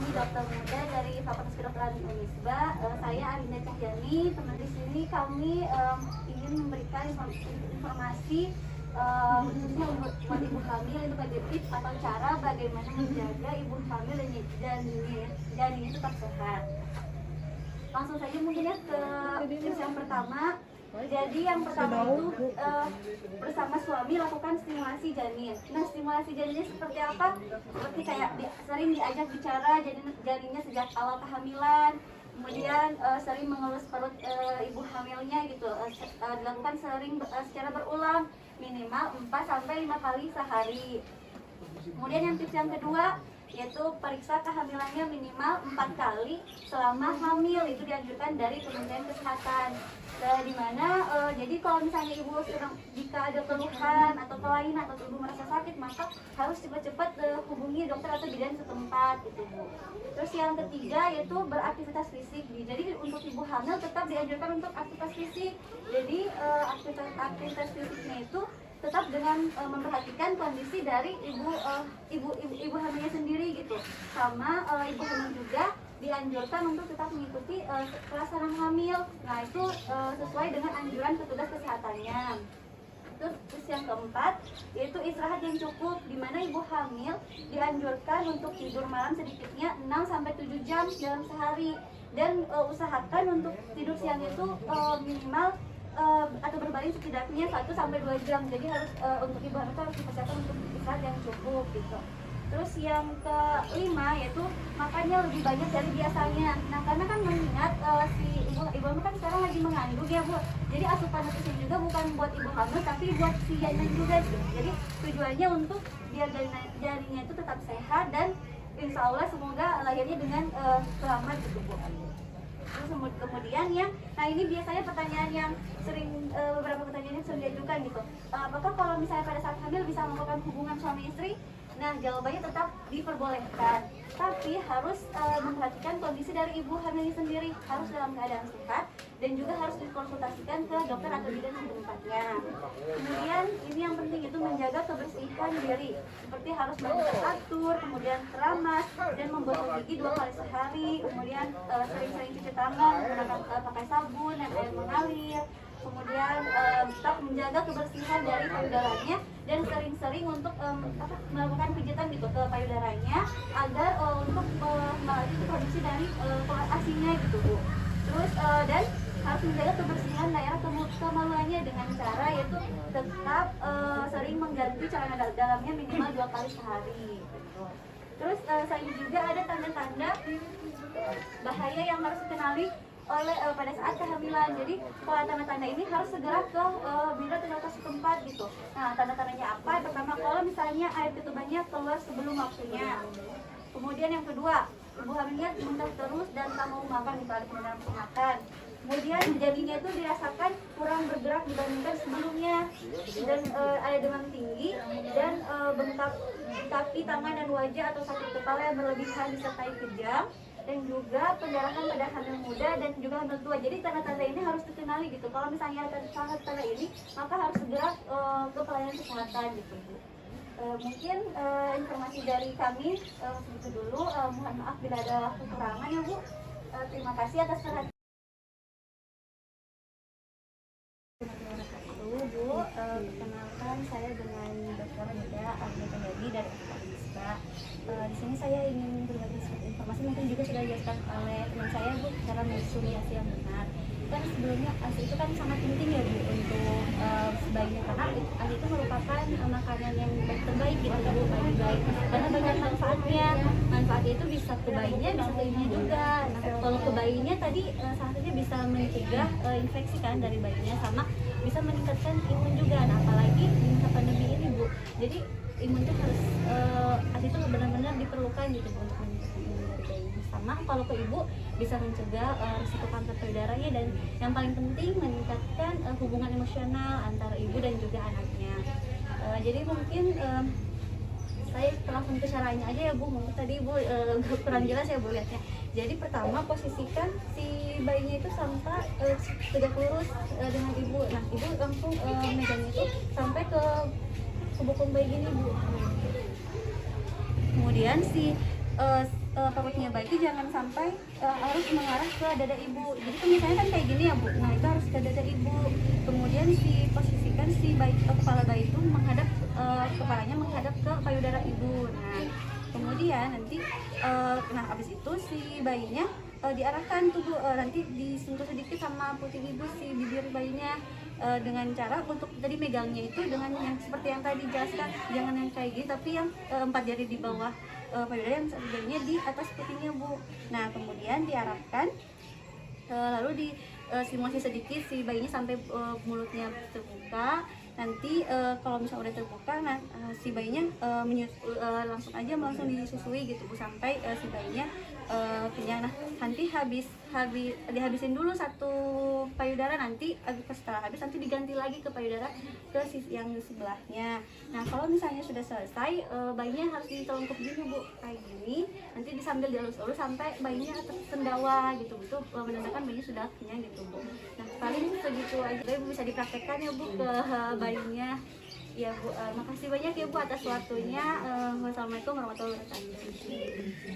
kami dokter muda dari Fakultas Kedokteran Unisba. Saya Arinda Cahyani. Teman di sini kami ingin memberikan informasi khususnya buat ibu hamil itu bagi tips atau cara bagaimana menjaga ibu hamil dan janin itu tetap sehat. Langsung saja mungkin ya ke tips yang pertama. Jadi yang pertama itu bersama suami lakukan stimulasi janin. Nah, stimulasi janinnya seperti apa? Seperti kayak sering diajak bicara janinnya sejak awal kehamilan. Kemudian sering mengelus perut ibu hamilnya gitu. Dilakukan sering secara berulang, minimal 4-5 kali sehari. Kemudian yang tips yang kedua yaitu periksa kehamilannya minimal 4 kali selama hamil. Itu dianjurkan dari Kementerian Kesehatan. Dimana jadi kalau misalnya ibu jika ada keluhan atau kelainan atau ibu merasa sakit, maka harus cepat-cepat hubungi dokter atau bidan setempat gitu Bu. Terus yang ketiga yaitu beraktivitas fisik. Jadi untuk ibu hamil tetap dianjurkan untuk aktivitas fisik. Jadi aktivitas fisiknya itu tetap dengan memperhatikan kondisi dari ibu hamilnya sendiri gitu. Sama ibu hamil juga dianjurkan untuk tetap mengikuti pelaksanaan hamil. Nah, itu sesuai dengan anjuran petugas kesehatannya. Terus yang keempat yaitu istirahat yang cukup, di mana ibu hamil dianjurkan untuk tidur malam sedikitnya 6-7 jam dalam sehari, dan usahakan untuk tidur siang itu minimal atau berbaring setidaknya 1-2 jam. Jadi harus untuk ibu hamil harus dipersiapkan untuk istirahat yang cukup gitu. Terus yang kelima yaitu makannya lebih banyak dari biasanya. Nah, karena kan mengingat si ibu hamil kan sekarang lagi mengandung ya Bu. Jadi asupan nutrisi juga bukan buat ibu hamil tapi buat si janin juga gitu. Jadi tujuannya untuk biar janinnya itu tetap sehat dan insya Allah semoga lahirnya dengan selamat gitu Bu. Terus kemudian nah ini biasanya pertanyaan yang sering beberapa pertanyaan yang sering diajukan gitu. Apakah kalau misalnya pada saat hamil bisa melakukan hubungan suami istri? Nah, jawabannya tetap diperbolehkan, tapi harus memperhatikan kondisi dari ibu hamilnya sendiri, harus dalam keadaan sehat dan juga harus dikonsultasikan ke dokter atau bidan secepatnya. Kemudian ini yang penting itu menjaga kebersihan diri, seperti harus mandi teratur, kemudian keramas dan menggosok gigi 2 kali sehari, kemudian sering-sering cuci tangan menggunakan pakai sabun dan air mengalir. Kemudian tetap menjaga kebersihan dari payudaranya dan sering-sering untuk melakukan pijitan gitu ke payudaranya agar untuk melatih produksi dari keluar asinya gitu Bu. Terus dan harus menjaga kebersihan daerah kemaluannya dengan cara yaitu tetap sering mengganti celana dalamnya minimal 2 kali sehari gitu. Terus selain juga ada tanda-tanda bahaya yang harus dikenali pada saat kehamilan. Jadi kalau tanda-tanda ini harus segera ke bidan atau dokter setempat gitu. Nah, tanda-tandanya apa? Pertama, kalau misalnya air ketubannya keluar sebelum waktunya. Kemudian yang kedua, ibu hamilnya muntah terus dan tak mau makan gitu, ada penurunan nafsu makan. Kemudian janinnya itu dirasakan kurang bergerak dibandingkan sebelumnya, dan ada demam tinggi dan bengkak kaki, tangan dan wajah atau sakit kepala yang berlebihan disertai kejang, dan juga pendarahan pada hamil muda dan juga hamil tua. Jadi tanda-tanda ini harus dikenali gitu. Kalau misalnya ada tanda-tanda ini, maka harus segera ke pelayanan kesehatan gitu Bu. Mungkin informasi dari kami segitu dulu. Mohon maaf bila ada kekurangan ya Bu. Terima kasih atas perhatian Bu. Perkenalkan, saya dengan Dr. Nida Arinda Cahyani dari Unisba. Di sini saya ingin berbagi informasi, mungkin juga sudah dijelaskan oleh teman saya Bu, cara menyusui ASI yang benar. Kan sebelumnya ASI itu kan sangat penting ya Bu untuk bayinya, karena ASI itu merupakan makanan yang terbaik gitu Bu bagi bayi, karena banyak manfaatnya. Manfaatnya itu bisa ke bayinya, bisa ke ibunya juga. Nah, kalau ke bayinya tadi salah satunya bisa mencegah infeksi kan dari bayinya, sama bisa meningkatkan imun juga. Nah, apalagi di masa pandemi ini Bu, jadi imun itu harus ASI itu benar-benar diperlukan gitu untuk meningkatkan imun dari bayi. Sama kalau ke ibu bisa mencegah risiko kanker payudaranya, dan yang paling penting meningkatkan hubungan emosional antara ibu dan juga anaknya. Jadi mungkin saya langsung ke caranya aja ya Bu. Mungkin tadi Bu kurang jelas ya Bu lihatnya. Jadi pertama, posisikan si bayinya itu sampai tegak lurus dengan ibu. Nah, ibu langsung megangnya itu sampai ke bokong bayi gini Bu. Kemudian si perutnya bayi itu jangan sampai harus mengarah ke dada ibu. Jadi tuh misalnya kan kayak gini ya Bu, nah itu harus ke dada ibu. Kemudian posisikan si bayi, kepala bayi itu menghadap, kepalanya menghadap ke payudara ibu. Nah kemudian nanti nah habis itu si bayinya diarahkan tuh Bu, nanti disentuh sedikit sama puting ibu si bibir bayinya, dengan cara untuk tadi megangnya itu dengan yang seperti yang tadi dijelaskan, jangan yang kayak gini tapi yang 4 jari di bawah payudara, yang satu jarinya di atas putingnya Bu. Nah kemudian diarahkan, lalu di simulasi sedikit si bayinya sampai mulutnya terbuka. Nanti kalau misalnya udah terbuka, nah si bayinya langsung disusui gitu Bu, sampai si bayinya kenyang. Nah nanti dihabisin dulu satu payudara, nanti setelah habis nanti diganti lagi ke payudara ke sisi yang sebelahnya. Nah kalau misalnya sudah selesai, bayinya harus ditelungkup gini Bu, kayak gini, nanti disambil dielus-elus sampai bayinya tersendawa gitu. Itu menandakan bayinya sudah kenyang gitu Bu. Nah paling segitu aja Bu, bisa dipraktekkan ya Bu ke bayinya ya Bu. Makasih banyak ya Bu atas waktunya. Wassalamualaikum warahmatullahi wabarakatuh.